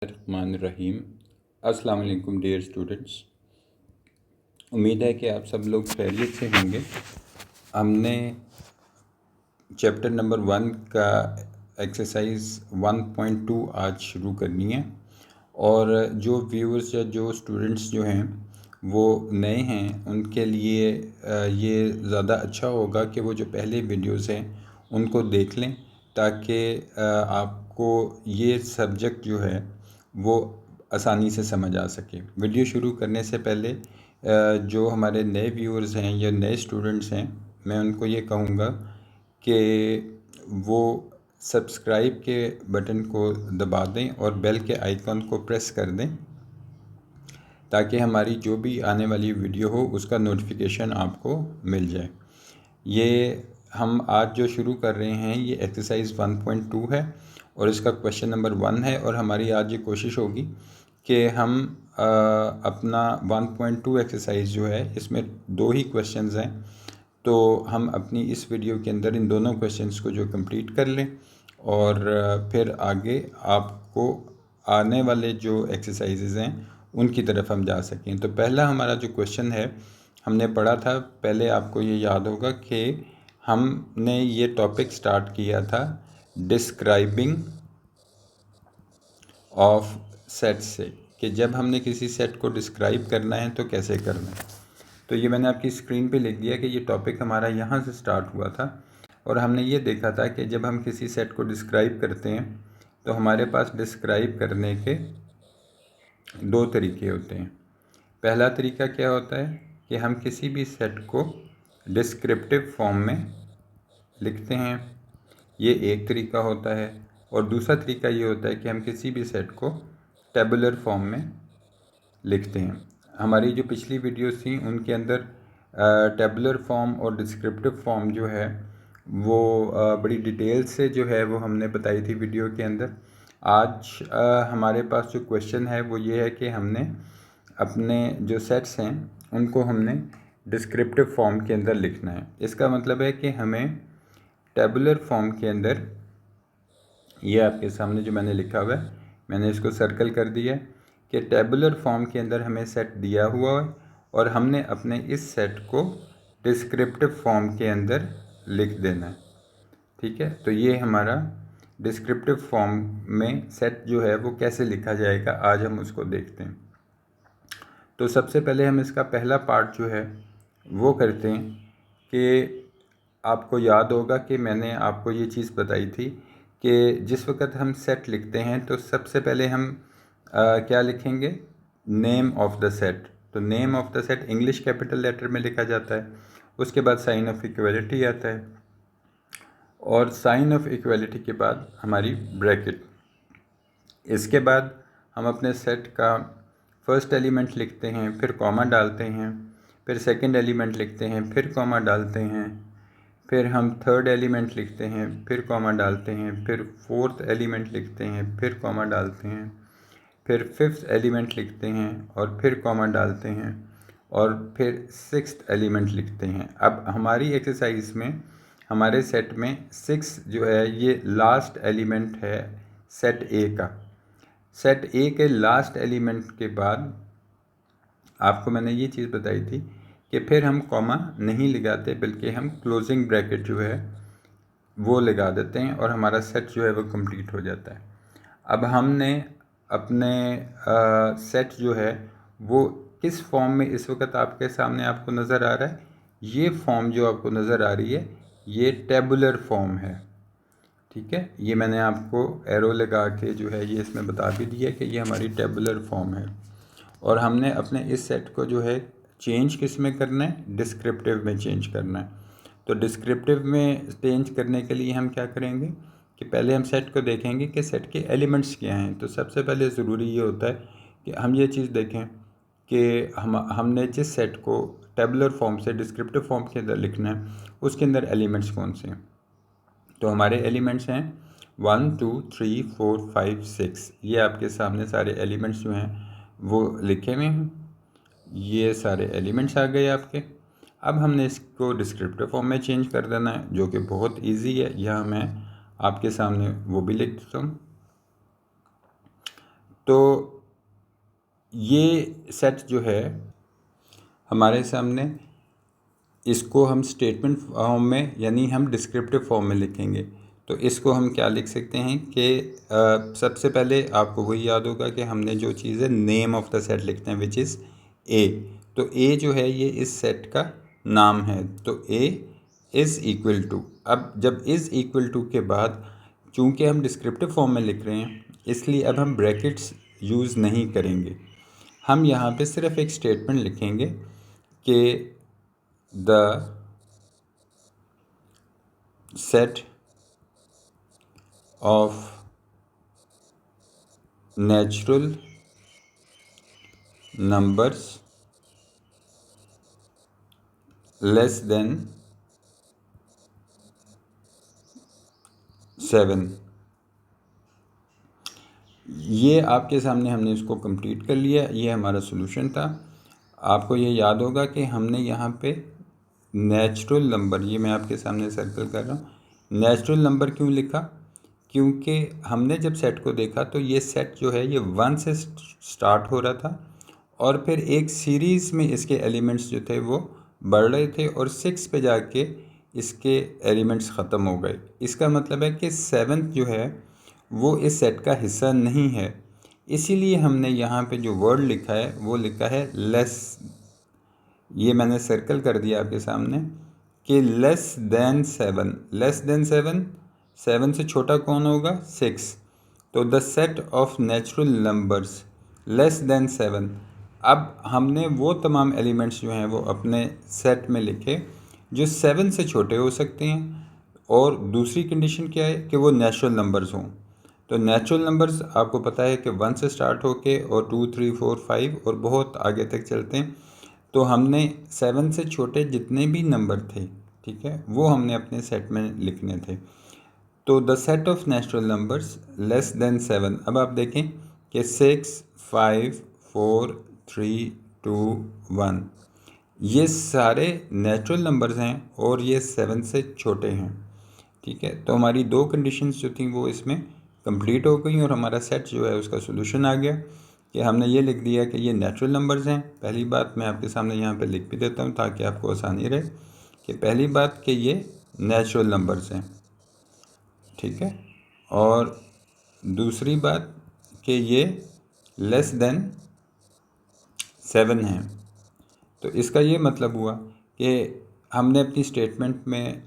रहीम। अस्सलाम वालेकुम dear students. उम्मीद है कि आप सब लोग खैरियत से होंगे। हमने चैप्टर नंबर 1 का एक्सरसाइज 1.2 आज शुरू करनी है, और जो व्यूअर्स या जो स्टूडेंट्स जो हैं वो नए हैं उनके लिए ये ज़्यादा अच्छा होगा कि वो जो पहले वीडियोस हैं उनको देख लें, ताकि आपको ये सब्जेक्ट जो है वो आसानी से समझ आ सके। वीडियो शुरू करने से पहले जो हमारे नए व्यूअर्स हैं या नए स्टूडेंट्स हैं, मैं उनको ये कहूँगा कि वो सब्सक्राइब के बटन को दबा दें और बेल के आइकन को प्रेस कर दें, ताकि हमारी जो भी आने वाली वीडियो हो उसका नोटिफिकेशन आपको मिल जाए। ये हम आज जो शुरू कर रहे हैं ये एक्सरसाइज 1.2 है और इसका क्वेश्चन नंबर 1 है, और हमारी आज ये कोशिश होगी कि हम अपना 1.2 एक्सरसाइज जो है इसमें 2 ही क्वेश्चंस हैं, तो हम अपनी इस वीडियो के अंदर इन दोनों क्वेश्चंस को जो कंप्लीट कर लें और फिर आगे आपको आने वाले जो एक्सरसाइजेज़ हैं उनकी तरफ हम जा सकें। तो पहला हमारा जो क्वेश्चन है हमने पढ़ा था, पहले आपको ये याद होगा कि हमने ये टॉपिक स्टार्ट किया था डिस्क्राइबिंग ऑफ सेट से, कि जब हमने किसी सेट को डिस्क्राइब करना है तो कैसे करना है। तो ये मैंने आपकी स्क्रीन पे लिख दिया कि ये टॉपिक हमारा यहाँ से स्टार्ट हुआ था, और हमने ये देखा था कि जब हम किसी सेट को डिस्क्राइब करते हैं तो हमारे पास डिस्क्राइब करने के 2 तरीके होते हैं। पहला तरीका क्या होता है कि हम किसी भी सेट को डिस्क्रिप्टिव फॉर्म में लिखते हैं, ये एक तरीका होता है। और दूसरा तरीका ये होता है कि हम किसी भी सेट को टेबुलर फॉर्म में लिखते हैं। हमारी जो पिछली वीडियोस थी उनके अंदर टेबुलर फॉर्म और डिस्क्रिप्टिव फॉर्म जो है वो बड़ी डिटेल से जो है वो हमने बताई थी वीडियो के अंदर। आज हमारे पास जो क्वेश्चन है वो ये है कि हमने अपने जो सेट्स हैं उनको हमने डिस्क्रिप्टिव फॉर्म के अंदर लिखना है। इसका मतलब है कि हमें टेबुलर फॉर्म के अंदर, ये आपके सामने जो मैंने लिखा हुआ है मैंने इसको सर्कल कर दिया है कि टेबुलर फॉर्म के अंदर हमें सेट दिया हुआ है और हमने अपने इस सेट को डिस्क्रिप्टिव फॉर्म के अंदर लिख देना है। ठीक है, तो ये हमारा डिस्क्रिप्टिव फॉर्म में सेट जो है वो कैसे लिखा जाएगा आज हम उसको देखते हैं। तो सबसे पहले हम इसका पहला पार्ट जो है वो करते हैं कि आपको याद होगा कि मैंने आपको ये चीज़ बताई थी कि जिस वक्त हम सेट लिखते हैं तो सबसे पहले हम क्या लिखेंगे, नेम ऑफ द सेट। तो name of the set English capital letter में लिखा जाता है, उसके बाद साइन ऑफ इक्वलिटी आता है, और साइन ऑफ इक्वलिटी के बाद हमारी ब्रैकेट। इसके बाद हम अपने सेट का फर्स्ट एलिमेंट लिखते हैं, फिर कॉमा डालते हैं, फिर सेकंड एलिमेंट लिखते हैं, फिर कॉमा डालते हैं, फिर हम थर्ड एलिमेंट लिखते हैं, फिर कॉमा डालते हैं, फिर फोर्थ एलिमेंट लिखते हैं, फिर कॉमा डालते हैं, फिर फिफ्थ एलिमेंट लिखते हैं और फिर कॉमा डालते हैं, और फिर सिक्स्थ एलिमेंट लिखते हैं। अब हमारी एक्सरसाइज में हमारे सेट में 6 जो है ये लास्ट एलिमेंट है सेट ए का। सेट ए के लास्ट एलिमेंट के बाद आपको मैंने ये चीज़ बताई थी कि फिर हम कॉमा नहीं लगाते, बल्कि हम क्लोजिंग ब्रैकेट जो है वो लगा देते हैं और हमारा सेट जो है वो कंप्लीट हो जाता है। अब हमने अपने सेट जो है वो किस फॉर्म में इस वक्त आपके सामने आपको नज़र आ रहा है, ये फॉर्म जो आपको नज़र आ रही है ये टेबुलर फॉर्म है। ठीक है, ये मैंने आपको एरो लगा के जो है ये इसमें बता भी दिया कि ये हमारी टेबुलर फॉर्म है, और हमने अपने इस सेट को जो है चेंज किस में करना है, डिस्क्रिप्टिव में चेंज करना है। तो डिस्क्रिप्टिव में चेंज करने के लिए हम क्या करेंगे कि पहले हम सेट को देखेंगे कि सेट के एलिमेंट्स क्या हैं। तो सबसे पहले ज़रूरी ये होता है कि हम ये चीज़ देखें कि हमने जिस सेट को टेबुलर फॉर्म से डिस्क्रिप्टिव फॉर्म के अंदर लिखना है उसके अंदर एलिमेंट्स कौन से हैं। तो हमारे एलिमेंट्स हैं 1 2 3 4 5 6। ये आपके सामने सारे एलिमेंट्स जो हैं वो लिखे हुए हैं, ये सारे एलिमेंट्स आ गए आपके। अब हमने इसको डिस्क्रिप्टिव फॉर्म में चेंज कर देना है, जो कि बहुत इजी है। यह मैं आपके सामने वो भी लिख देता हूँ। तो ये सेट जो है हमारे सामने, इसको हम स्टेटमेंट फॉर्म में यानी हम डिस्क्रिप्टिव फॉर्म में लिखेंगे। तो इसको हम क्या लिख सकते हैं कि सबसे पहले आपको वही याद होगा कि हमने जो चीज़ है नेम ऑफ द सेट लिखते हैं विच इज़ ए। तो ए जो है ये इस सेट का नाम है। तो ए इज़ इक्वल टू, अब जब इज़ इक्वल टू के बाद चूँकि हम डिस्क्रिप्टिव फॉर्म में लिख रहे हैं इसलिए अब हम ब्रैकेट्स यूज़ नहीं करेंगे। हम यहाँ पे सिर्फ एक स्टेटमेंट लिखेंगे कि the set of natural numbers less than 7। ये आपके सामने हमने इसको कंप्लीट कर लिया। ये हमारा सॉल्यूशन था। आपको ये याद होगा कि हमने यहाँ पे नेचुरल नंबर, ये मैं आपके सामने सर्कल कर रहा हूँ, नेचुरल नंबर क्यों लिखा? क्योंकि हमने जब सेट को देखा तो ये सेट जो है ये 1 से स्टार्ट हो रहा था और फिर एक सीरीज़ में इसके एलिमेंट्स जो थे वो बढ़ रहे थे और 6 पे जाके इसके एलिमेंट्स ख़त्म हो गए। इसका मतलब है कि 7th जो है वो इस सेट का हिस्सा नहीं है। इसीलिए हमने यहाँ पे जो वर्ड लिखा है वो लिखा है लेस। ये मैंने सर्कल कर दिया आपके सामने कि लेस देन 7। लेस देन 7, 7 से छोटा कौन होगा? 6। तो the set of natural numbers less then 7। अब हमने वो तमाम एलिमेंट्स जो हैं वो अपने सेट में लिखे जो 7 से छोटे हो सकते हैं। और दूसरी कंडीशन क्या है कि वो नेचुरल नंबर्स हों। तो नेचुरल नंबर्स आपको पता है कि 1 से स्टार्ट होके और 2, 3, 4, 5 और बहुत आगे तक चलते हैं। तो हमने 7 से छोटे जितने भी नंबर थे, ठीक है, वो हमने अपने सेट में लिखने थे। तो the set of natural numbers less then 7। अब आप देखें कि 6, 5, 4, 3, 2, 1 ये सारे नेचुरल नंबर्स हैं और ये 7 से छोटे हैं, ठीक है। तो हमारी दो कंडीशंस जो थी वो इसमें कंप्लीट हो गई और हमारा सेट जो है उसका सोल्यूशन आ गया कि हमने ये लिख दिया कि ये नेचुरल नंबर्स हैं। पहली बात मैं आपके सामने यहाँ पे लिख भी देता हूँ ताकि आपको आसानी रहे कि पहली बात कि ये नेचुरल नंबर्स हैं, ठीक है। और दूसरी बात कि ये लेस देन 7 हैं। तो इसका ये मतलब हुआ कि हमने अपनी स्टेटमेंट में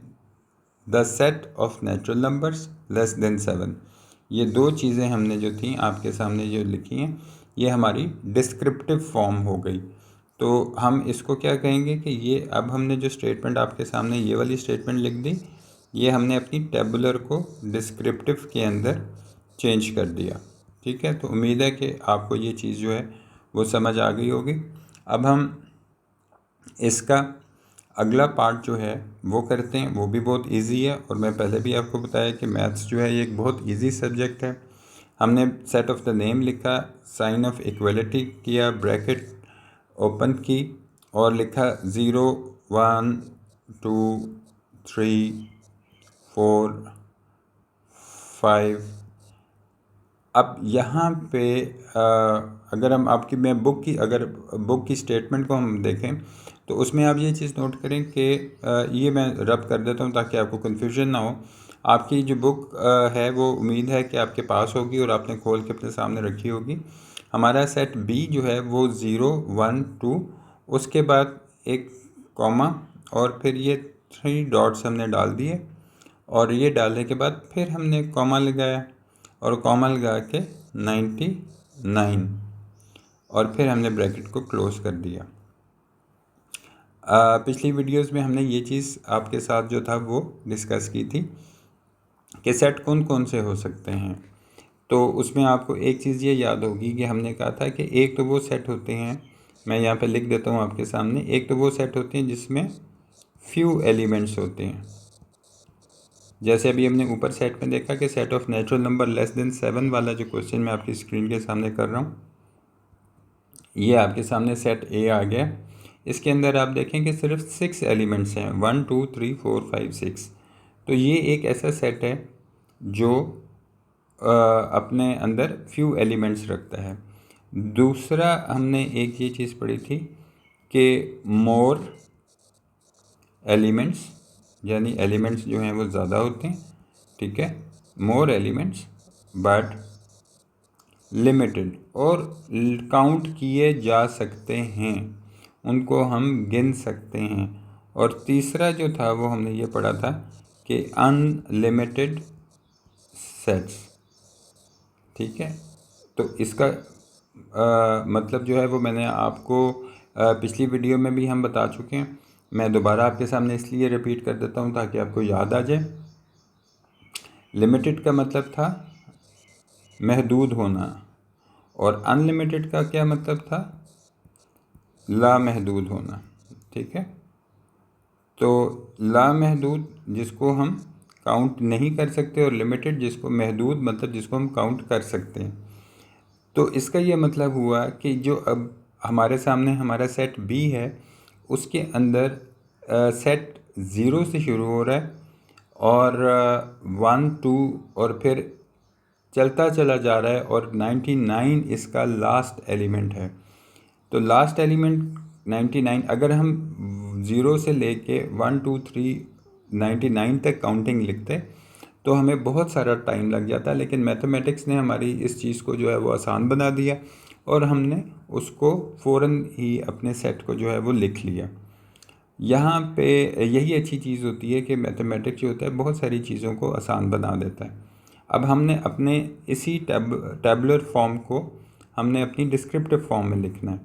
the set of natural numbers less then 7 ये दो चीज़ें हमने जो थी आपके सामने जो लिखी हैं ये हमारी डिस्क्रिप्टिव फॉर्म हो गई। तो हम इसको क्या कहेंगे कि ये अब हमने जो स्टेटमेंट आपके सामने ये वाली स्टेटमेंट लिख दी, ये हमने अपनी टेबुलर को डिस्क्रिप्टिव के अंदर चेंज कर दिया, ठीक है। तो उम्मीद है कि आपको ये चीज़ जो है वो समझ आ गई होगी। अब हम इसका अगला पार्ट जो है वो करते हैं, वो भी बहुत इजी है। और मैं पहले भी आपको बताया कि मैथ्स जो है ये एक बहुत इजी सब्जेक्ट है। हमने सेट ऑफ द नेम लिखा, साइन ऑफ इक्वलिटी किया, ब्रैकेट ओपन की और लिखा 0, 1, 2, 3, 4, 5। अब यहाँ पे अगर हम आपकी मैं बुक की स्टेटमेंट को हम देखें तो उसमें आप ये चीज़ नोट करें कि ये मैं रब कर देता हूँ ताकि आपको कन्फ्यूजन ना हो। आपकी जो बुक है वो उम्मीद है कि आपके पास होगी और आपने खोल के अपने सामने रखी होगी। हमारा सेट बी जो है वो 0, 1, 2 उसके बाद एक कॉमा और फिर ये 3 डॉट्स हमने डाल दिए और ये डालने के बाद फिर हमने कॉमा लगाया और कॉमा लगा के 99 और फिर हमने ब्रैकेट को क्लोज़ कर दिया। पिछली वीडियोस में हमने ये चीज़ आपके साथ जो था वो डिस्कस की थी कि सेट कौन कौन से हो सकते हैं। तो उसमें आपको एक चीज़ ये याद होगी कि हमने कहा था कि एक तो वो सेट होते हैं, मैं यहाँ पे लिख देता हूँ आपके सामने, एक तो वो सेट होते हैं जिसमें फ्यू एलिमेंट्स होते हैं। जैसे अभी हमने ऊपर सेट में देखा कि set of natural number less than 7 वाला जो क्वेश्चन मैं आपकी स्क्रीन के सामने कर रहा हूँ, ये आपके सामने सेट ए आ गया। इसके अंदर आप देखें कि सिर्फ 6 एलिमेंट्स हैं, 1, 2, 3, 4, 5, 6। तो ये एक ऐसा सेट है जो अपने अंदर फ्यू एलिमेंट्स रखता है। दूसरा हमने एक ये चीज़ पढ़ी थी कि मोर एलिमेंट्स, यानी एलिमेंट्स जो हैं वो ज़्यादा होते हैं, ठीक है, मोर एलिमेंट्स बट लिमिटेड, और काउंट किए जा सकते हैं, उनको हम गिन सकते हैं। और तीसरा जो था वो हमने ये पढ़ा था कि अनलिमिटेड सेट्स, ठीक है। तो इसका मतलब जो है वो मैंने आपको पिछली वीडियो में भी हम बता चुके हैं। मैं दोबारा आपके सामने इसलिए रिपीट कर देता हूँ ताकि आपको याद आ जाए। लिमिटेड का मतलब था महदूद होना, और अनलिमिटेड का क्या मतलब था? लामहदूद होना, ठीक है। तो लामहदूद जिसको हम काउंट नहीं कर सकते, और लिमिटेड जिसको महदूद मतलब जिसको हम काउंट कर सकते हैं। तो इसका ये मतलब हुआ कि जो अब हमारे सामने हमारा सेट बी है, उसके अंदर सेट ज़ीरो से शुरू हो रहा है और 1 2 और फिर चलता चला जा रहा है, और 99 इसका लास्ट एलिमेंट है। तो लास्ट एलिमेंट 99, अगर हम 0 से लेके 1 2 3 99 तक काउंटिंग लिखते तो हमें बहुत सारा टाइम लग जाता, लेकिन मैथमेटिक्स ने हमारी इस चीज़ को जो है वो आसान बना दिया, और हमने उसको फ़ौरन ही अपने सेट को जो है वो लिख लिया। यहाँ पे यही अच्छी चीज़ होती है कि मैथमेटिक्स जो होता है बहुत सारी चीज़ों को आसान बना देता है। अब हमने अपने इसी टैबुलर फॉर्म को हमने अपनी डिस्क्रिप्टिव फॉर्म में लिखना है।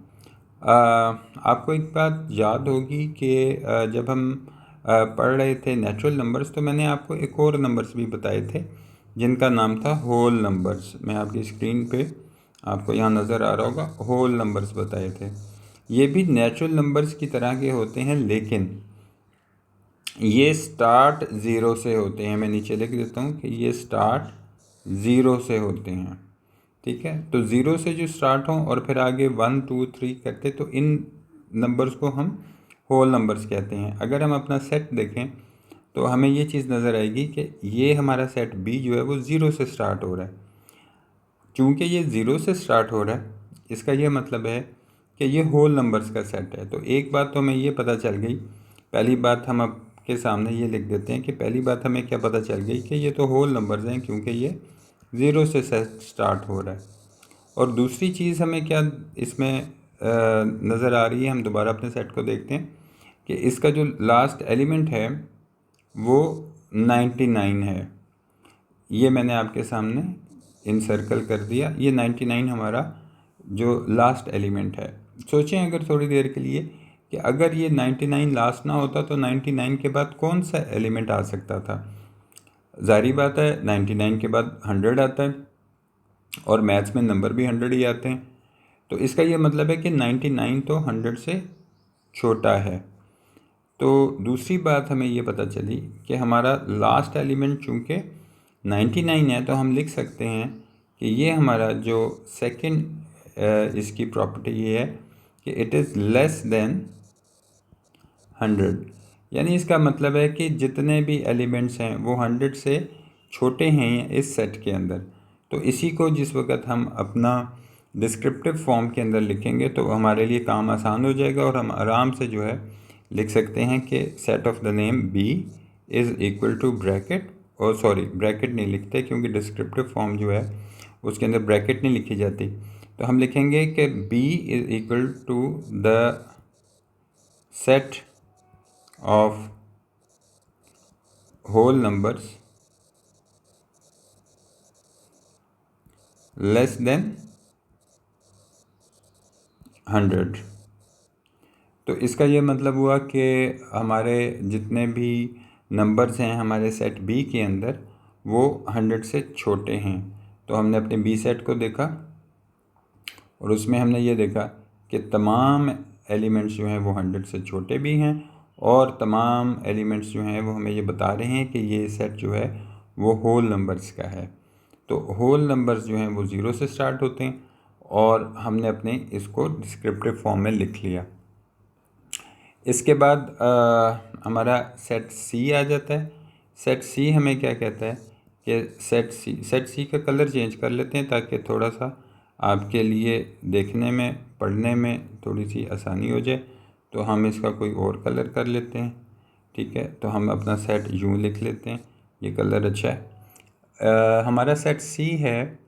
आपको एक बात याद होगी कि जब हम पढ़ रहे थे नेचुरल नंबर्स, तो मैंने आपको एक और नंबर्स भी बताए थे जिनका नाम था होल नंबर्स। मैं आपकी स्क्रीन पे आपको यहाँ नज़र आ रहा होगा, होल नंबर्स बताए थे। ये भी नेचुरल नंबर्स की तरह के होते हैं, लेकिन ये स्टार्ट ज़ीरो से होते हैं। मैं नीचे लिख देता हूँ कि ये स्टार्ट ज़ीरो से होते हैं, ठीक है। तो ज़ीरो से जो स्टार्ट हों और फिर आगे 1 2 3 करते, तो इन नंबर्स को हम होल नंबर्स कहते हैं। अगर हम अपना सेट देखें तो हमें ये चीज़ नज़र आएगी कि ये हमारा सेट बी जो है वो ज़ीरो से स्टार्ट हो रहा है। चूँकि ये ज़ीरो से स्टार्ट हो रहा है, इसका ये मतलब है कि ये होल नंबर्स का सेट है। तो एक बात तो हमें ये पता चल गई, पहली बात हम आपके सामने ये लिख देते हैं कि पहली बात हमें क्या पता चल गई कि ये तो होल नंबर्स हैं, क्योंकि ये ज़ीरो से सेट स्टार्ट हो रहा है। और दूसरी चीज़ हमें क्या इसमें नज़र आ रही है, हम दोबारा अपने सेट को देखते हैं कि इसका जो लास्ट एलिमेंट है वो 99 है। ये मैंने आपके सामने इनसर्कल कर दिया। ये 99 हमारा जो लास्ट एलिमेंट है। सोचें अगर थोड़ी देर के लिए कि अगर ये 99 लास्ट ना होता तो 99 के बाद कौन सा एलिमेंट आ सकता था। ज़ाहिर बात है 99 के बाद 100 आता है, और मैथ्स में नंबर भी 100 ही आते हैं। तो इसका ये मतलब है कि 99 तो 100 से छोटा है। तो दूसरी बात हमें ये पता चली कि हमारा लास्ट एलिमेंट चूँकि 99 है, तो हम लिख सकते हैं कि ये हमारा जो सेकंड इसकी प्रॉपर्टी ये है कि इट इज़ लेस देन 100। यानी इसका मतलब है कि जितने भी एलिमेंट्स हैं वो 100 से छोटे हैं इस सेट के अंदर। तो इसी को जिस वक्त हम अपना डिस्क्रिप्टिव फॉर्म के अंदर लिखेंगे तो हमारे लिए काम आसान हो जाएगा, और हम आराम से जो है लिख सकते हैं कि set of the name B is equal to bracket, और सॉरी ब्रैकेट नहीं लिखते क्योंकि डिस्क्रिप्टिव फॉर्म जो है उसके अंदर ब्रैकेट नहीं लिखी जाती। तो हम लिखेंगे कि B is equal to the set of whole numbers less than 100। तो इसका ये मतलब हुआ कि हमारे जितने भी नंबर्स हैं हमारे सेट बी के अंदर वो 100 से छोटे हैं। तो हमने अपने बी सेट को देखा और उसमें हमने ये देखा कि तमाम एलिमेंट्स जो हैं वो 100 से छोटे भी हैं, और तमाम एलिमेंट्स जो हैं वो हमें ये बता रहे हैं कि ये सेट जो है वो होल नंबर्स का है। तो होल नंबर्स जो हैं वो ज़ीरो से स्टार्ट होते हैं, और हमने अपने इसको डिस्क्रिप्टिव फॉर्म में लिख लिया। इसके बाद हमारा सेट सी आ जाता है। सेट सी हमें क्या कहता है कि सेट सी का कलर चेंज कर लेते हैं ताकि थोड़ा सा आपके लिए देखने में पढ़ने में थोड़ी सी आसानी हो जाए। तो हम इसका कोई और कलर कर लेते हैं, ठीक है। तो हम अपना सेट यूँ लिख लेते हैं, ये कलर अच्छा है। हमारा सेट सी है,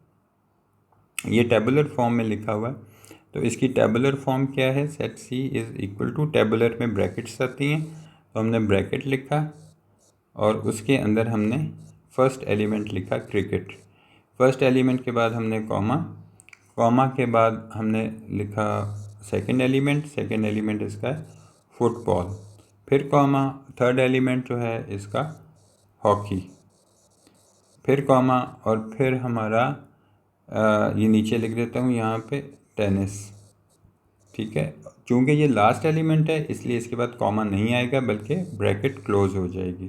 ये टेबुलर फॉर्म में लिखा हुआ है। तो इसकी टेबुलर फॉर्म क्या है, set C is equal to, tabular में ब्रैकेट्स आती हैं तो हमने ब्रैकेट लिखा और उसके अंदर हमने फर्स्ट एलिमेंट लिखा क्रिकेट। फर्स्ट एलिमेंट के बाद हमने कॉमा, कॉमा के बाद हमने लिखा सेकंड एलिमेंट, सेकंड एलिमेंट इसका है फुटबॉल, फिर कॉमा, थर्ड एलिमेंट जो है इसका हॉकी, फिर कॉमा और फिर हमारा ये नीचे लिख देता हूँ यहाँ पे टेनिस, ठीक है। चूँकि ये लास्ट एलिमेंट है इसलिए इसके बाद कॉमा नहीं आएगा बल्कि ब्रैकेट क्लोज हो जाएगी।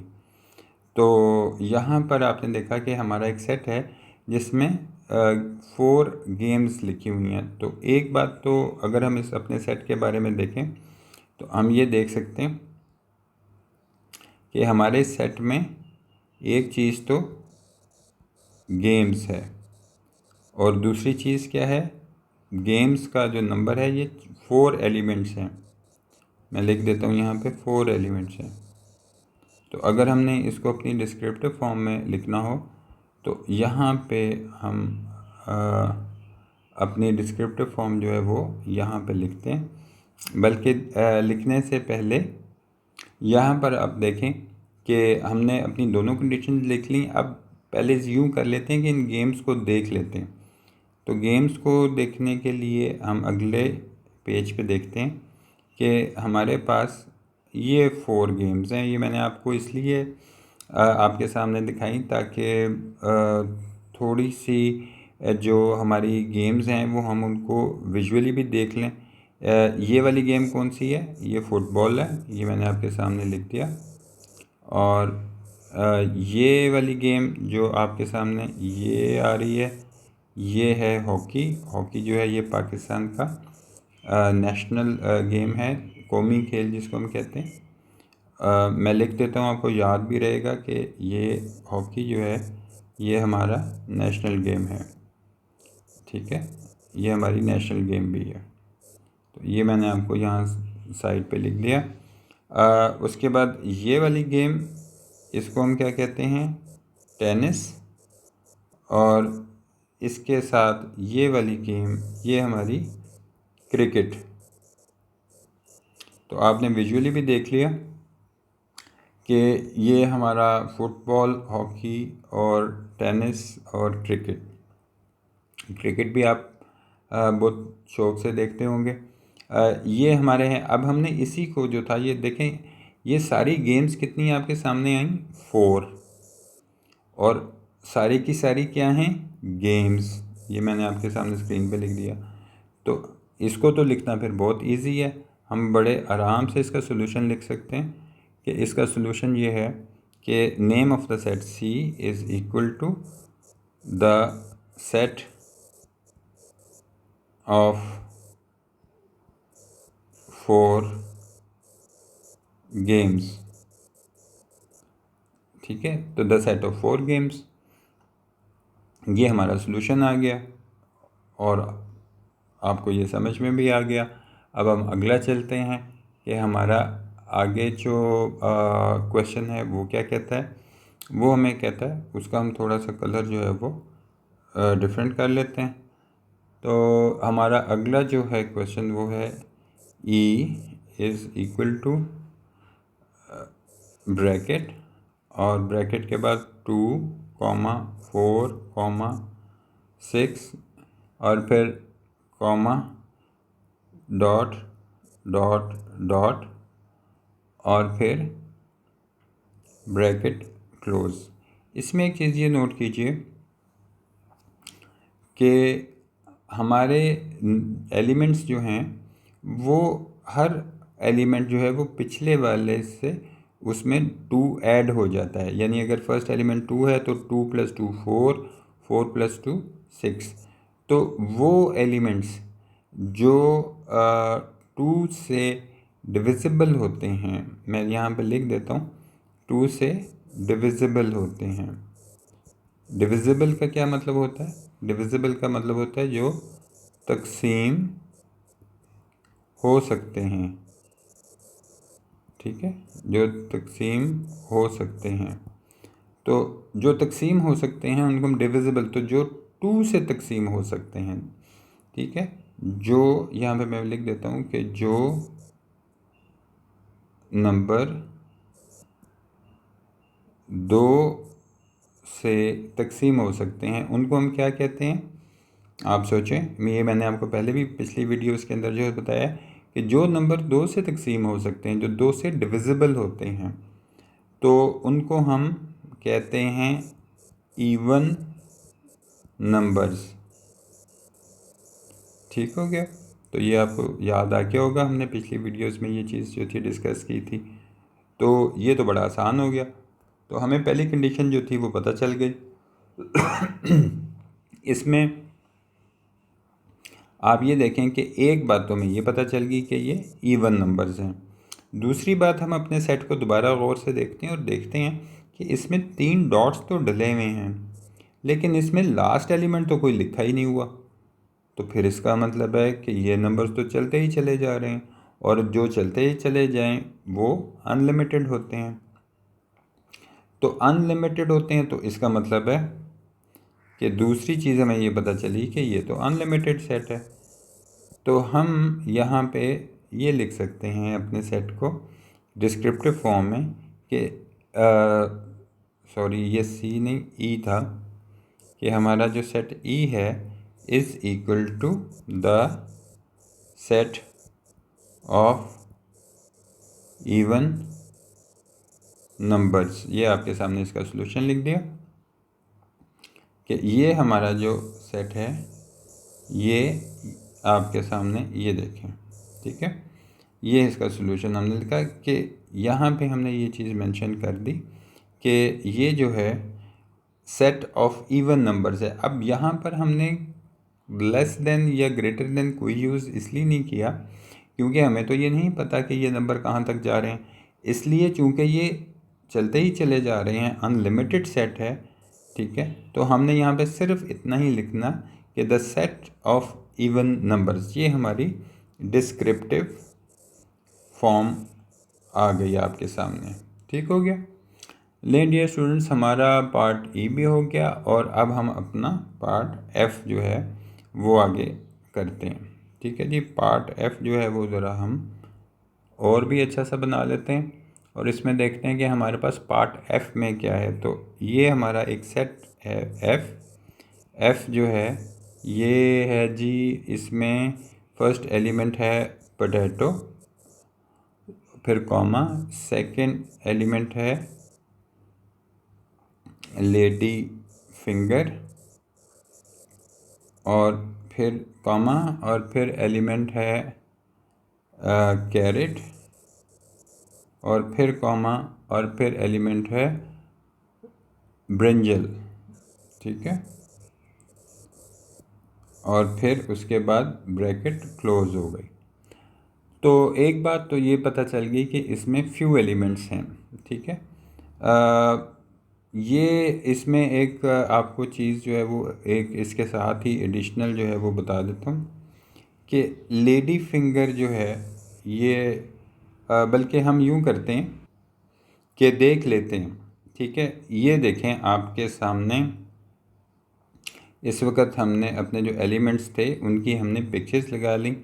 तो यहाँ पर आपने देखा कि हमारा एक सेट है जिसमें 4 गेम्स लिखी हुई हैं। तो एक बात तो अगर हम इस अपने सेट के बारे में देखें तो हम ये देख सकते हैं कि हमारे सेट में एक चीज़ तो गेम्स है और दूसरी चीज़ क्या है, गेम्स का जो नंबर है ये 4 एलिमेंट्स हैं। मैं लिख देता हूँ यहाँ पे 4 एलिमेंट्स हैं। तो अगर हमने इसको अपनी डिस्क्रिप्टिव फॉर्म में लिखना हो तो यहाँ पे हम अपनी डिस्क्रिप्टिव फॉर्म जो है वो यहाँ पे लिखते हैं। बल्कि लिखने से पहले यहाँ पर आप देखें कि हमने अपनी दोनों कंडीशन लिख ली। अब पहले यूँ कर लेते हैं कि इन गेम्स को देख लेते हैं। तो गेम्स को देखने के लिए हम अगले पेज पे देखते हैं कि हमारे पास ये 4 गेम्स हैं। ये मैंने आपको इसलिए आपके सामने दिखाई ताकि थोड़ी सी जो हमारी गेम्स हैं वो हम उनको विजुअली भी देख लें। ये वाली गेम कौन सी है, ये फुटबॉल है, ये मैंने आपके सामने लिख दिया। और ये वाली गेम जो आपके सामने ये आ रही है ये है हॉकी। हॉकी जो है ये पाकिस्तान का नेशनल गेम है, कौमी खेल जिसको हम कहते हैं। मैं लिख देता हूँ, आपको याद भी रहेगा कि ये हॉकी जो है ये हमारा नेशनल गेम है, ठीक है। ये हमारी नेशनल गेम भी है। तो ये मैंने आपको यहाँ साइड पे लिख दिया। उसके बाद ये वाली गेम, इसको हम क्या कहते हैं, टेनिस। और इसके साथ ये वाली गेम ये हमारी क्रिकेट। तो आपने विजुअली भी देख लिया कि ये हमारा फुटबॉल, हॉकी और टेनिस और क्रिकेट। क्रिकेट भी आप बहुत शौक़ से देखते होंगे। ये हमारे हैं। अब हमने इसी को जो था ये देखें, ये सारी गेम्स कितनी आपके सामने आई, 4। और सारी की सारी क्या हैं, गेम्स। ये मैंने आपके सामने स्क्रीन पे लिख दिया। तो इसको तो लिखना फिर बहुत इजी है, हम बड़े आराम से इसका सोल्यूशन लिख सकते हैं कि इसका सोल्यूशन ये है कि name of the set C is equal to the set of 4 games, ठीक है। तो द सेट ऑफ 4 गेम्स, ये हमारा सोल्यूशन आ गया और आपको ये समझ में भी आ गया। अब हम अगला चलते हैं कि हमारा आगे जो क्वेश्चन है वो क्या कहता है। वो हमें कहता है, उसका हम थोड़ा सा कलर जो है वो डिफरेंट कर लेते हैं। तो हमारा अगला जो है क्वेश्चन वो है E is equal to bracket और ब्रैकेट के बाद 2, 4, 6 और फिर कॉमा, डॉट डॉट डॉट और फिर ब्रैकेट क्लोज। इसमें एक चीज़ ये नोट कीजिए कि हमारे एलिमेंट्स जो हैं वो हर एलिमेंट जो है वो पिछले वाले से उसमें 2 ऐड हो जाता है। यानी अगर फर्स्ट एलिमेंट 2 है तो 2 + 2 4, 4 + 2 6। तो वो एलिमेंट्स जो 2 से डिविजिबल होते हैं, मैं यहाँ पे लिख देता हूँ, 2 से डिविजिबल होते हैं, डिविजिबल का क्या मतलब होता है? डिविजिबल का मतलब होता है जो तकसीम हो सकते हैं, ठीक है, जो तकसीम हो सकते हैं। तो जो तकसीम हो सकते हैं उनको हम डिविजिबल, तो जो 2 से तकसीम हो सकते हैं, ठीक है, जो यहाँ पे मैं लिख देता हूँ कि जो नंबर 2 से तकसीम हो सकते हैं उनको हम क्या कहते हैं? आप सोचें, ये मैंने आपको पहले भी पिछली वीडियोस के अंदर जो है बताया कि जो नंबर 2 से तकसीम हो सकते हैं, जो 2 से डिविजिबल होते हैं, तो उनको हम कहते हैं इवन नंबर्स। ठीक हो गया? तो ये आपको याद आ गया होगा, हमने पिछली वीडियोस में ये चीज़ जो थी डिस्कस की थी। तो ये तो बड़ा आसान हो गया। तो हमें पहली कंडीशन जो थी वो पता चल गई। इसमें आप ये देखें कि एक बात तो हमें ये पता चल गई कि ये इवन नंबर्स हैं। दूसरी बात, हम अपने सेट को दोबारा गौर से देखते हैं और देखते हैं कि इसमें 3 डॉट्स तो डले हुए हैं, लेकिन इसमें लास्ट एलिमेंट तो कोई लिखा ही नहीं हुआ। तो फिर इसका मतलब है कि ये नंबर्स तो चलते ही चले जा रहे हैं, और जो चलते ही चले जाएं वो अनलिमिटेड होते हैं। तो अनलिमिटेड होते हैं तो इसका मतलब है कि दूसरी चीज़ हमें ये पता चली कि ये तो अनलिमिटेड सेट है। तो हम यहाँ पे ये लिख सकते हैं अपने सेट को डिस्क्रिप्टिव फॉर्म में कि सॉरी, ये सी नहीं ई था, कि हमारा जो सेट ई है is equal to the set of even numbers. ये आपके सामने इसका सॉल्यूशन लिख दिया कि ये हमारा जो सेट है, ये आपके सामने ये देखें, ठीक है, ये इसका सॉल्यूशन हमने लिखा कि यहाँ पे हमने ये चीज़ मेंशन कर दी कि ये जो है सेट ऑफ इवन नंबर्स है। अब यहाँ पर हमने लेस देन या ग्रेटर देन कोई यूज़ इसलिए नहीं किया क्योंकि हमें तो ये नहीं पता कि ये नंबर कहाँ तक जा रहे हैं, इसलिए चूँकि ये चलते ही चले जा रहे हैं, अनलिमिटेड सेट है, ठीक है, तो हमने यहाँ पे सिर्फ इतना ही लिखना कि the set of even numbers. ये हमारी डिस्क्रिप्टिव फॉर्म आ गई आपके सामने। ठीक हो गया? ले डियर स्टूडेंट्स, हमारा पार्ट ई भी हो गया, और अब हम अपना पार्ट एफ जो है वो आगे करते हैं। ठीक है जी, पार्ट एफ जो है वो ज़रा हम और भी अच्छा सा बना लेते हैं, और इसमें देखते हैं कि हमारे पास पार्ट एफ में क्या है। तो ये हमारा एक सेट है एफ जो है ये है जी, इसमें फर्स्ट एलिमेंट है पोटैटो, फिर कॉमा, सेकंड एलिमेंट है लेडी फिंगर, और फिर कॉमा, और फिर एलिमेंट है कैरेट, और फिर कॉमा, और फिर एलिमेंट है ब्रिंजल। ठीक है, और फिर उसके बाद ब्रैकेट क्लोज हो गई। तो एक बात तो ये पता चल गई कि इसमें फ्यू एलिमेंट्स हैं। ठीक है, ये इसमें एक आपको चीज़ जो है वो एक इसके साथ ही एडिशनल जो है वो बता देता हूँ कि लेडी फिंगर जो है ये बल्कि हम यूँ करते हैं कि देख लेते हैं। ठीक है, ये देखें आपके सामने इस वक्त हमने अपने जो एलिमेंट्स थे उनकी हमने पिक्चर्स लगा ली।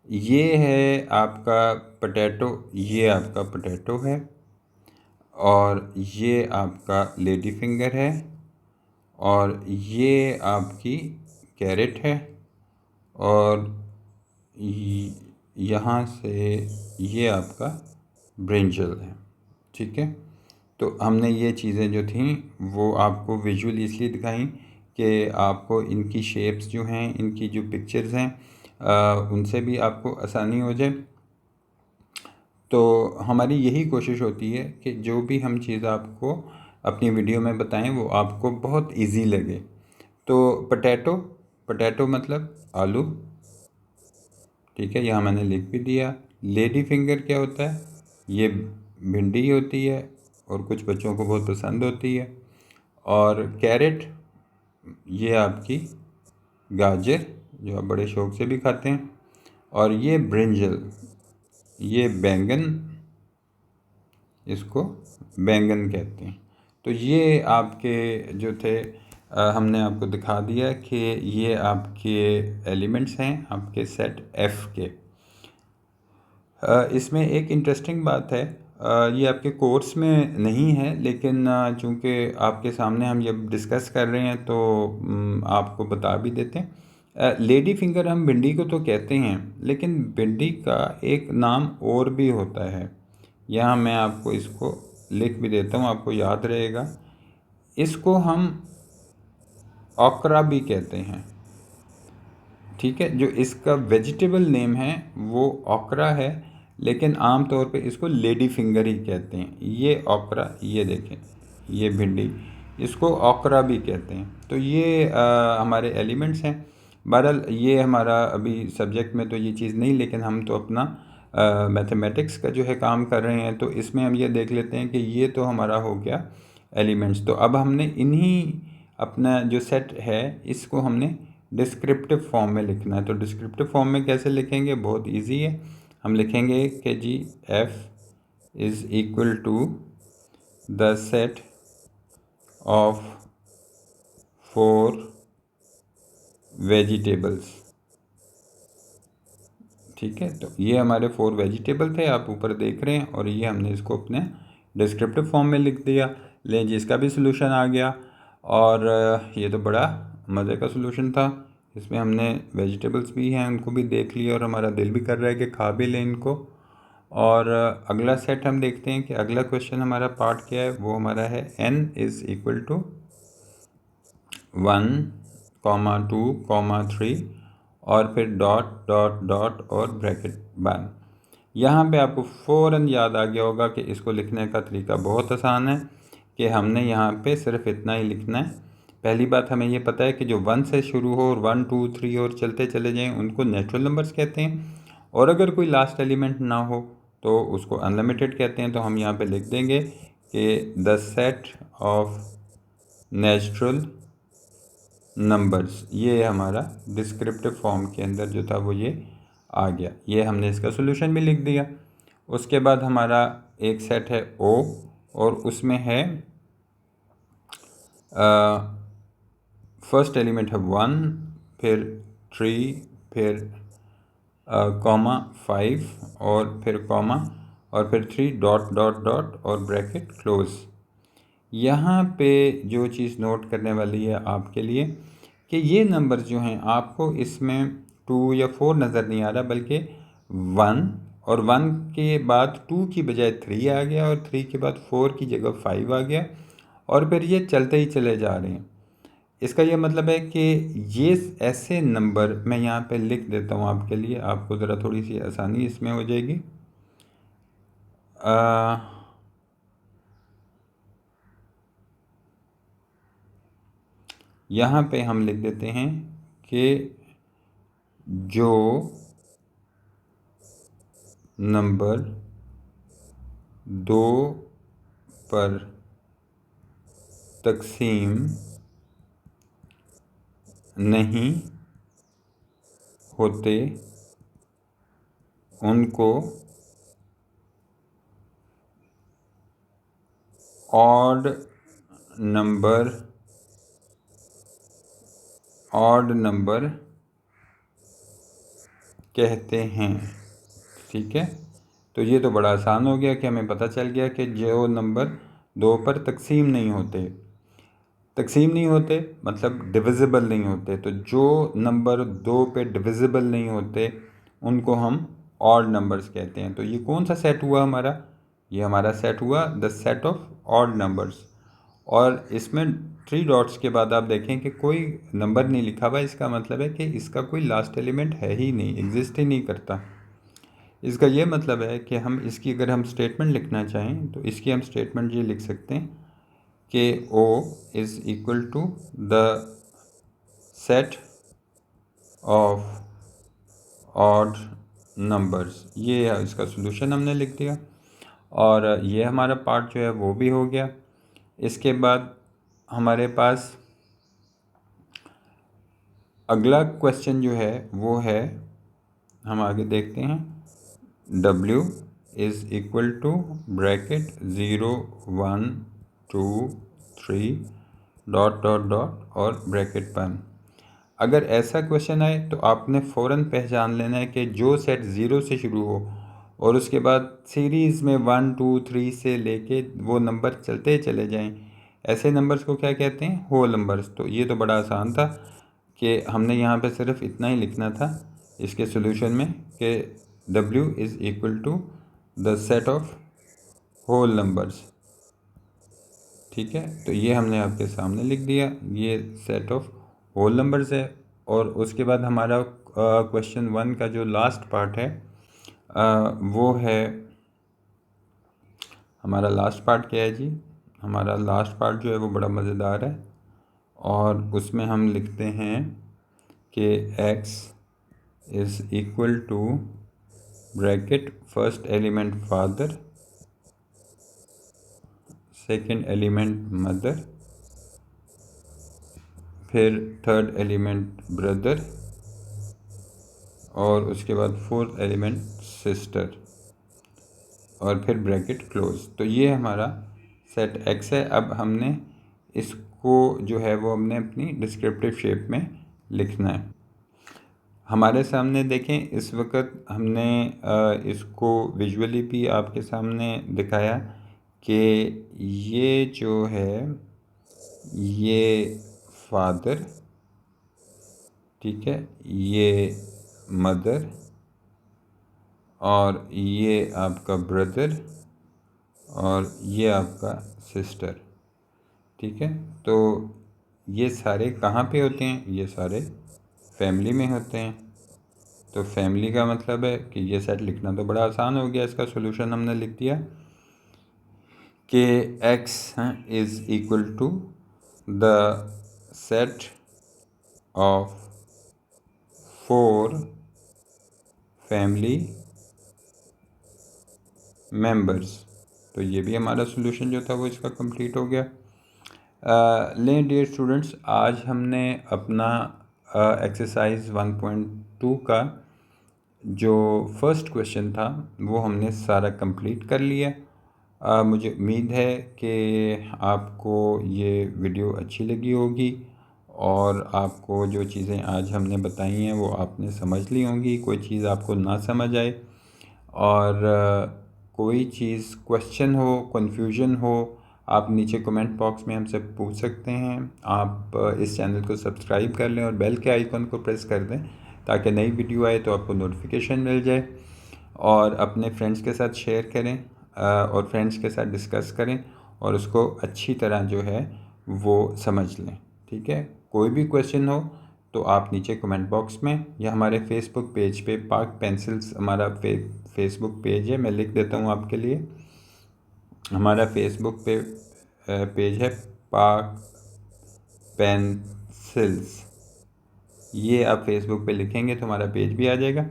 ये है आपका पोटैटो, ये आपका पोटैटो है, और ये आपका लेडी फिंगर है, और ये आपकी कैरेट है, और यहाँ से ये आपका ब्रिंजल है। ठीक है, तो हमने ये चीज़ें जो थी वो आपको विजुअली इसलिए दिखाई कि आपको इनकी शेप्स जो हैं, इनकी जो पिक्चर्स हैं, उनसे भी आपको आसानी हो जाए। तो हमारी यही कोशिश होती है कि जो भी हम चीज़ आपको अपनी वीडियो में बताएं वो आपको बहुत इजी लगे। तो पोटैटो, पोटैटो मतलब आलू, ठीक है, यहाँ मैंने लिख भी दिया। लेडी फिंगर क्या होता है? ये भिंडी होती है और कुछ बच्चों को बहुत पसंद होती है। और कैरेट ये आपकी गाजर जो आप बड़े शौक से भी खाते हैं, और ये ब्रिंजल, ये बैंगन, इसको बैंगन कहते हैं। तो ये आपके जो थे हमने आपको दिखा दिया कि ये आपके एलिमेंट्स हैं आपके सेट एफ़ के। इसमें एक इंटरेस्टिंग बात है, ये आपके कोर्स में नहीं है, लेकिन चूँकि आपके सामने हम ये डिस्कस कर रहे हैं तो आपको बता भी देते हैं। लेडी फिंगर हम भिंडी को तो कहते हैं, लेकिन भिंडी का एक नाम और भी होता है। यहाँ मैं आपको इसको लिख भी देता हूँ, आपको याद रहेगा। इसको हम ओकरा भी कहते हैं, ठीक है। जो इसका वेजिटेबल नेम है वो ओकरा है, लेकिन आम तौर पे इसको लेडी फिंगर ही कहते हैं। ये ओकरा, ये देखें, ये भिंडी, इसको ओकरा भी कहते हैं। तो ये हमारे एलिमेंट्स हैं। बहरहाल ये हमारा अभी सब्जेक्ट में तो ये चीज़ नहीं, लेकिन हम तो अपना मैथमेटिक्स का जो है काम कर रहे हैं, तो इसमें हम ये देख लेते हैं कि ये तो हमारा हो गया एलिमेंट्स। तो अब हमने इन्हीं अपना जो सेट है इसको हमने डिस्क्रिप्टिव फॉर्म में लिखना है। तो डिस्क्रिप्टिव फॉर्म में कैसे लिखेंगे, बहुत इजी है। हम लिखेंगे कि G F is equal to the set of 4 vegetables, ठीक है। तो ये हमारे 4 वेजिटेबल थे, आप ऊपर देख रहे हैं, और ये हमने इसको अपने डिस्क्रिप्टिव फॉर्म में लिख दिया। लें जी, इसका भी सलूशन आ गया, और ये तो बड़ा मज़े का सलूशन था। इसमें हमने वेजिटेबल्स भी हैं उनको भी देख लिया, और हमारा दिल भी कर रहा है कि खा भी लें इनको। और अगला सेट हम देखते हैं कि अगला क्वेश्चन हमारा पार्ट क्या है। वो हमारा है n इज़ इक्वल टू 1, 2, 3 और फिर डॉट डॉट डॉट और ब्रैकेट बंद। यहाँ पे आपको फ़ौरन याद आ गया होगा कि इसको लिखने का तरीका बहुत आसान है, कि हमने यहाँ पे सिर्फ इतना ही लिखना है। पहली बात, हमें ये पता है कि जो 1 से शुरू हो और 1, 2, 3 और चलते चले जाएं उनको नेचुरल नंबर्स कहते हैं, और अगर कोई लास्ट एलिमेंट ना हो तो उसको अनलिमिटेड कहते हैं। तो हम यहाँ पे लिख देंगे कि the set of natural numbers, ये हमारा डिस्क्रिप्टिव फॉर्म के अंदर जो था वो ये आ गया। ये हमने इसका सॉल्यूशन भी लिख दिया। उसके बाद हमारा एक सेट है ओ, और उसमें है फर्स्ट एलिमेंट है 1, फिर 3, फिर कॉमा 5 और फिर कॉमा और फिर 3 डॉट डॉट डॉट और ब्रैकेट क्लोज। यहाँ पे जो चीज़ नोट करने वाली है आपके लिए कि ये नंबर जो हैं आपको इसमें 2 या 4 नज़र नहीं आ रहा, बल्कि 1, और 1 के बाद 2 की बजाय 3 आ गया, और 3 के बाद 4 की जगह 5 आ गया, और फिर ये चलते ही चले जा रहे हैं। इसका ये मतलब है कि ये ऐसे नंबर, मैं यहाँ पे लिख देता हूँ आपके लिए, आपको ज़रा थोड़ी सी आसानी इसमें हो जाएगी। यहाँ पे हम लिख देते हैं कि जो नंबर 2 पर तकसीम नहीं होते उनको ऑड नंबर कहते हैं, ठीक है। तो ये तो बड़ा आसान हो गया कि हमें पता चल गया कि जो नंबर 2 पर तकसीम नहीं होते मतलब डिविजिबल नहीं होते। तो जो नंबर 2 पे डिविजिबल नहीं होते उनको हम ऑड नंबर्स कहते हैं। तो ये कौन सा सेट हुआ हमारा, ये हमारा सेट हुआ the set of odd numbers. और इसमें 3 डॉट्स के बाद आप देखें कि कोई नंबर नहीं लिखा हुआ, इसका मतलब है कि इसका कोई लास्ट एलिमेंट है ही नहीं, एग्जिस्ट ही नहीं करता। इसका ये मतलब है कि हम इसकी अगर हम स्टेटमेंट लिखना चाहें तो इसकी हम स्टेटमेंट ये लिख सकते हैं कि O is equal to the set of odd numbers. ये इसका सलूशन हमने लिख दिया, और ये हमारा पार्ट जो है वो भी हो गया। इसके बाद हमारे पास अगला क्वेश्चन जो है वो है, हम आगे देखते हैं, W is equal to bracket 0 1 2 3 dot dot dot और ब्रैकेट 1। अगर ऐसा क्वेश्चन आए तो आपने फ़ौरन पहचान लेना है कि जो सेट 0 से शुरू हो और उसके बाद सीरीज़ में 1 2 3 से लेके वो नंबर चलते चले जाएं, ऐसे नंबर्स को क्या कहते हैं? Whole numbers. तो ये तो बड़ा आसान था कि हमने यहाँ पे सिर्फ इतना ही लिखना था इसके सॉल्यूशन में कि W is equal to the set of whole numbers. ठीक है, तो ये हमने आपके सामने लिख दिया, ये सेट ऑफ होल नंबर्स है। और उसके बाद हमारा क्वेश्चन 1 का जो लास्ट पार्ट है वो है, हमारा लास्ट पार्ट क्या है जी? हमारा लास्ट पार्ट जो है वो बड़ा मज़ेदार है और उसमें हम लिखते हैं कि x is equal to bracket first element father, second element mother, फिर थर्ड एलिमेंट ब्रदर और उसके बाद फोर्थ एलिमेंट सिस्टर और फिर ब्रैकेट क्लोज। तो ये हमारा सेट x है। अब हमने इसको जो है वो हमने अपनी डिस्क्रिप्टिव शेप में लिखना है। हमारे सामने देखें, इस वक्त हमने इसको विजुअली भी आपके सामने दिखाया कि ये जो है ये फादर, ठीक है, ये मदर और ये आपका ब्रदर और ये आपका सिस्टर। ठीक है, तो ये सारे कहाँ पे होते हैं? ये सारे फैमिली में होते हैं। तो फैमिली का मतलब है कि ये सेट लिखना तो बड़ा आसान हो गया। इसका सॉल्यूशन हमने लिख दिया कि x is equal to the set of 4 family members. तो ये भी हमारा सॉल्यूशन जो था वो इसका कंप्लीट हो गया। लें डियर स्टूडेंट्स, आज हमने अपना एक्सरसाइज 1.2 का जो फर्स्ट क्वेश्चन था वो हमने सारा कंप्लीट कर लिया। मुझे उम्मीद है कि आपको ये वीडियो अच्छी लगी होगी और आपको जो चीज़ें आज हमने बताई हैं वो आपने समझ ली होंगी। कोई चीज़ आपको ना समझ आए और कोई चीज़ क्वेश्चन हो, कन्फ्यूजन हो, आप नीचे कमेंट बॉक्स में हमसे पूछ सकते हैं। आप इस चैनल को सब्सक्राइब कर लें और बेल के आइकन को प्रेस कर दें ताकि नई वीडियो आए तो आपको नोटिफिकेशन मिल जाए। और अपने फ्रेंड्स के साथ शेयर करें और फ्रेंड्स के साथ डिस्कस करें और उसको अच्छी तरह जो है वो समझ लें। ठीक है, कोई भी क्वेश्चन हो तो आप नीचे कमेंट बॉक्स में या हमारे फेसबुक पेज पे, पाक पेंसिल्स हमारा फेसबुक पेज है, मैं लिख देता हूँ आपके लिए। हमारा फेसबुक पे पेज है पाक पेंसिल्स। ये आप फेसबुक पे लिखेंगे तो हमारा पेज भी आ जाएगा।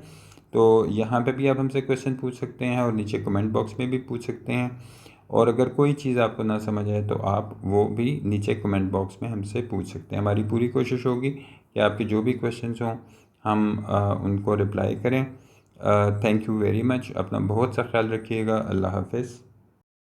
तो यहाँ पे भी आप हमसे क्वेश्चन पूछ सकते हैं और नीचे कमेंट बॉक्स में भी पूछ सकते हैं। और अगर कोई चीज़ आपको ना समझ आए तो आप वो भी नीचे कमेंट बॉक्स में हमसे पूछ सकते हैं। हमारी पूरी कोशिश होगी कि आपके जो भी क्वेश्चंस हों हम उनको रिप्लाई करें। Thank you very much. अपना बहुत सा ख्याल रखिएगा। अल्लाह हाफ़िज़।